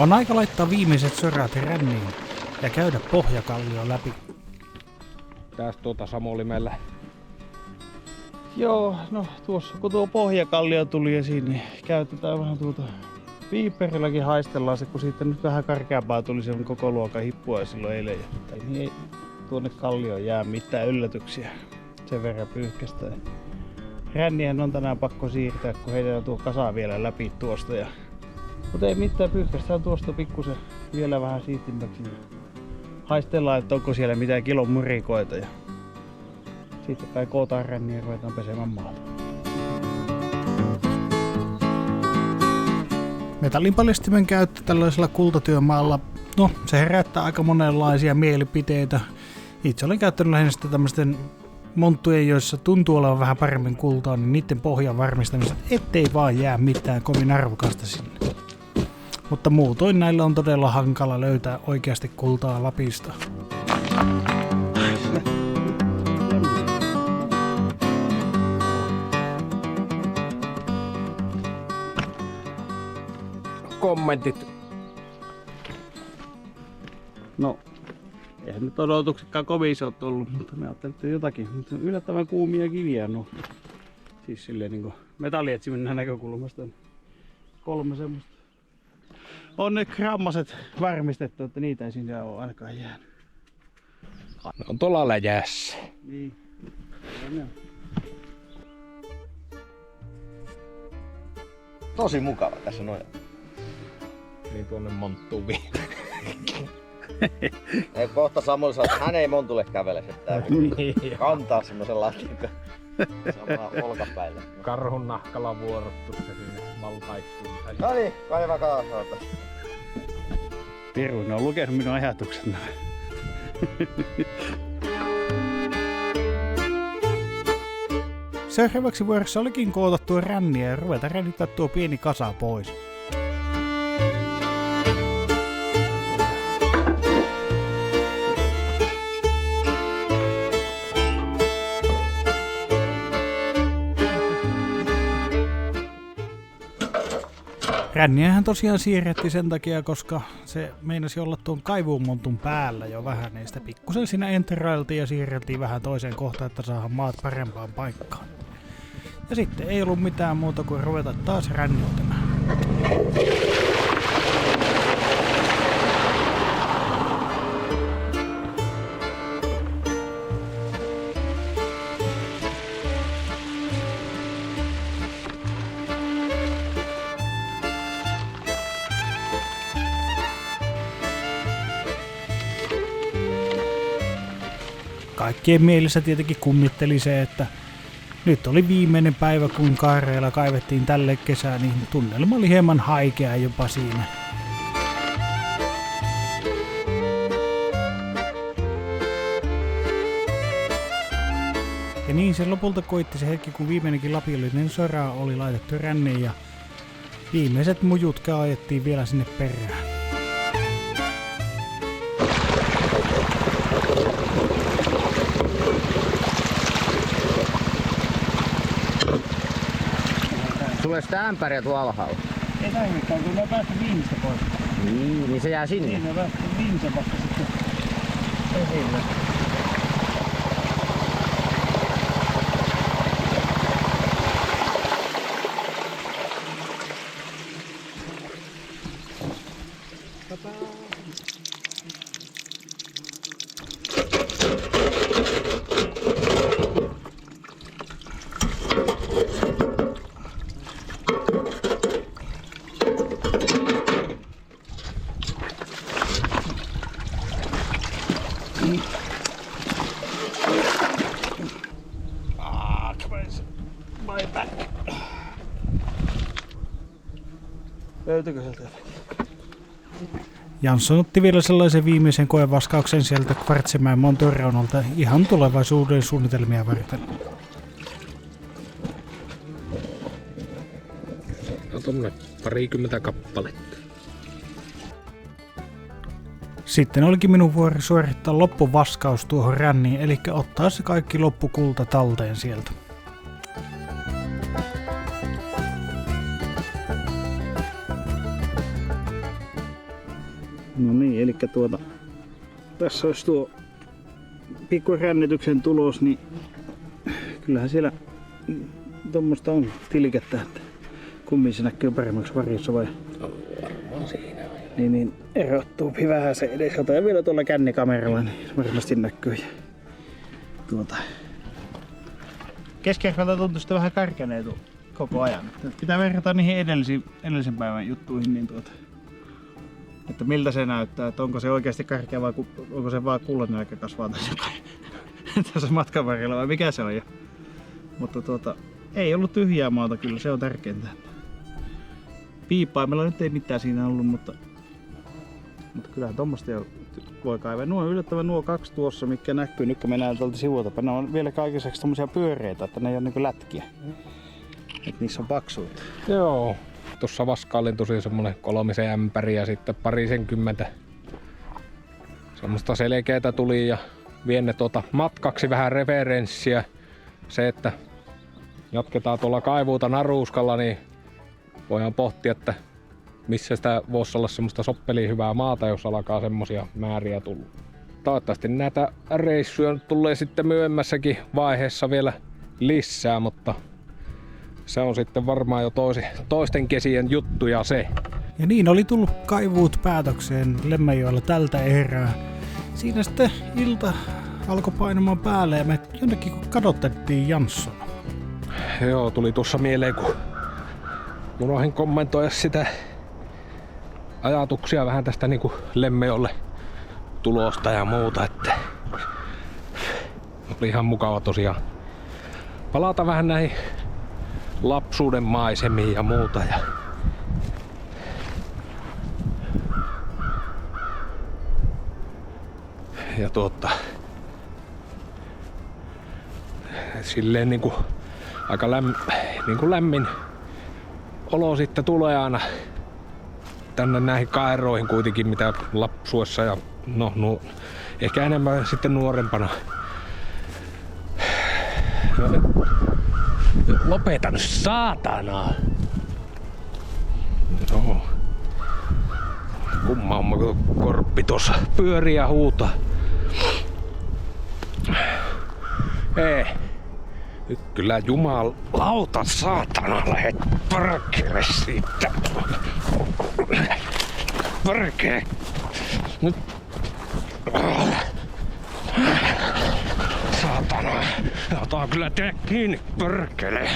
On aika laittaa viimeiset sorat ränniin ja käydä pohjakallio läpi. Tästä Samolimellä. Joo, no tuossa kun tuo pohjakallio tuli esiin, niin käytetään vähän tuota piiperilläkin haistellaan se, kun siitä nyt vähän karkeampaa tuli sen koko luokan hippua silloin eilen. Niin ei tuonne kallioon jää mitään yllätyksiä sen verran pyyhkästä. Rännihän on tänään pakko siirtää, kun heitetään tuo kasa vielä läpi tuosta. Mutta ei mitään, pyyhkästään tuosta pikkusen vielä vähän siistimmäksi. Haistellaan, että onko siellä mitään kilon murikoita. Ja sitten kai kootaan ränniä ja ruvetaan pesemään maata. Metallinpaljastimen käyttö tällaisella kultatyömaalla, no se herättää aika monenlaisia mielipiteitä. Itse olen käyttänyt lähinnä sitä tämmöisten monttujen, joissa tuntuu olevan vähän paremmin kultaa, niin niiden pohjan varmistamista, ettei vaan jää mitään kovin arvokasta sinne. Mutta muutoin näillä on todella hankala löytää oikeasti kultaa Lapista. Kommentit. No, eihän nyt odotuksetkaan kovin isot ollut, mutta me ajattelin, että jotakin. Mutta yllättävän kuumia kiviä on. Siis silleen niin kuin metallietsimen näkökulmasta on 3 semmoista. On ne grammaset varmistettu, että niitä ei sinne ole ainakaan jäänyt. Ne on tuolla läjässä. Niin. No, Tosi mukava tässä noin. Niin tuonne monttuun Ei kohta Samuli sanoo, että hän ei montulle kävele, että kantaa semmosen latinko samaa olkapäille. Karhun nahkalla vuorottu se sinne maltaikkuun. No niin, kaivakaa saata. Piru, ne on lukenut minun ajatukset. Seuraavaksi vuorossa olikin koota tuo ränniä ja ruveta rännittää tuo pieni kasa pois. Ränniähän tosiaan siirrettiin sen takia, koska se meinasi olla tuon kaivuumontun päällä jo vähän, niin sitä pikkusen siinä enterrailtiin ja siirreltiin vähän toiseen kohtaan, että saadaan maat parempaan paikkaan. Ja sitten ei ollut mitään muuta kuin ruveta taas rännittämään. Kaikkien mielessä tietenkin kummitteli se, että nyt oli viimeinen päivä, kun kaareilla kaivettiin tälle kesään, niin tunnelma oli hieman haikea jopa siinä. Ja niin se lopulta koitti se hetki, kun viimeinenkin lapiollinen sora oli laitettu ränniin ja viimeiset mujut ajettiin vielä sinne perään. Tulee sitä ämpäriä tuolla alhaalla. Ei tarvitse, kun me päästä viimeistä pois. Niin se jää sinne. Niin me päästä viimeistä vasta sitten esille. Löytyykö sieltä jotakin? Jansson otti vielä sellaisen viimeisen koevaskauksen sieltä Kvartsemäen Montoreunalta ihan tulevaisuuden suunnitelmia varten. No tommonen 20 kappaletta. Sitten olikin minun vuori suorittaa loppuvaskaus tuohon ränniin, eli ottaa se kaikki loppukulta talteen sieltä. No niin, eli tässä olisi tuo pikku rännityksen tulos, niin kyllähän siellä tuommoista on tilkettä, että kummin se näkyy paremmaksi varjossa vai? Varmaan siinä. Niin erottuu vähän se edes. Otan vielä tuolla kännikameralla, niin varmasti näkyy. Keskiajalta tuntuu sitä vähän kärkäneetu koko ajan. Pitää verrata niihin edellisen päivän juttuihin, niin että miltä se näyttää, että onko se oikeasti kärkeä vai onko se vaan kullanälkä kasvaa tässä matkan varrella vai mikä se on. Mutta ei ollut tyhjää maata kyllä, se on tärkeintä. Piipaimella nyt ei mitään siinä ollut, mutta kyllähän tommoista jo voi kaivaa. Nuo on yllättävän nuo 2 tuossa, mitkä näkyy nyt kun mennään tuolta sivulta. Ne on vielä kaikiseksi tommosia pyöreitä, että ne ei ole niinku lätkiä. Et niissä on paksuutta. Joo. Tuossa vaskailin tosiaan semmonen 3 ämpäri ja sitten 20 semmoista selkeätä tuli ja vien ne matkaksi vähän referenssiä. Se, että jatketaan tuolla kaivuuta naruuskalla, niin voidaan pohtia, että missä sitä voisi olla semmoista soppeliin hyvää maata, jos alkaa semmosia määriä tulla. Toivottavasti näitä reissuja tulee sitten myöhemmässäkin vaiheessa vielä lisää, mutta se on sitten varmaan jo toisten kesien juttuja se. Ja niin oli tullut kaivuut päätökseen Lemmenjoella tältä erää. Siinä sitten ilta alkoi painamaan päälle ja me jonnekin kadotettiin Jansson. Joo, tuli tuossa mieleen, kun unohdin kommentoida sitä ajatuksia vähän tästä niinku Lemmenjoelle tulosta ja muuta, että oli ihan mukava tosiaan palata vähän näihin lapsuuden maisemiin ja muuta. Ja silleen niinku aika lämmin olo sitten tulee aina tänne näihin Kairoihin kuitenkin, mitä lapsuessa ja ehkä enemmän sitten nuorempana. Lopeta nyt, saatana! Joo. Kumma korppi tossa pyörii ja huutaa. Ei. Nyt kyllä jumalauta saatana lähet perkele siitä. Perkele. Nyt. Saatana. Ota kyllä tee kiinni, perkele.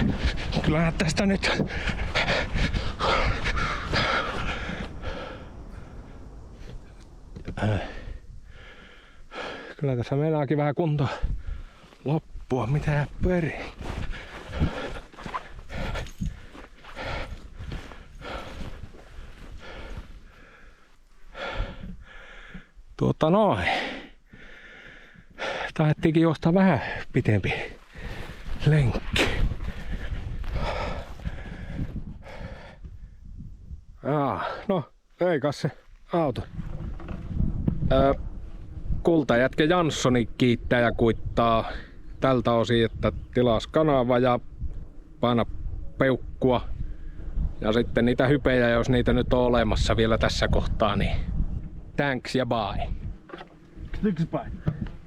Kyllä tästä nyt. Kyllä tässä meinaakin vähän kuntoa loppua, mitä peri. Noin. Tahdettiinkin juosta vähän pitempi lenkki. No, ei kai se auto. Kultajätkä Janssoni kiittää ja kuittaa tältä osin, että tilas kanava ja paina peukkua. Ja sitten niitä hypejä, jos niitä nyt on olemassa vielä tässä kohtaa, niin thanks ja bye. Thanks bye.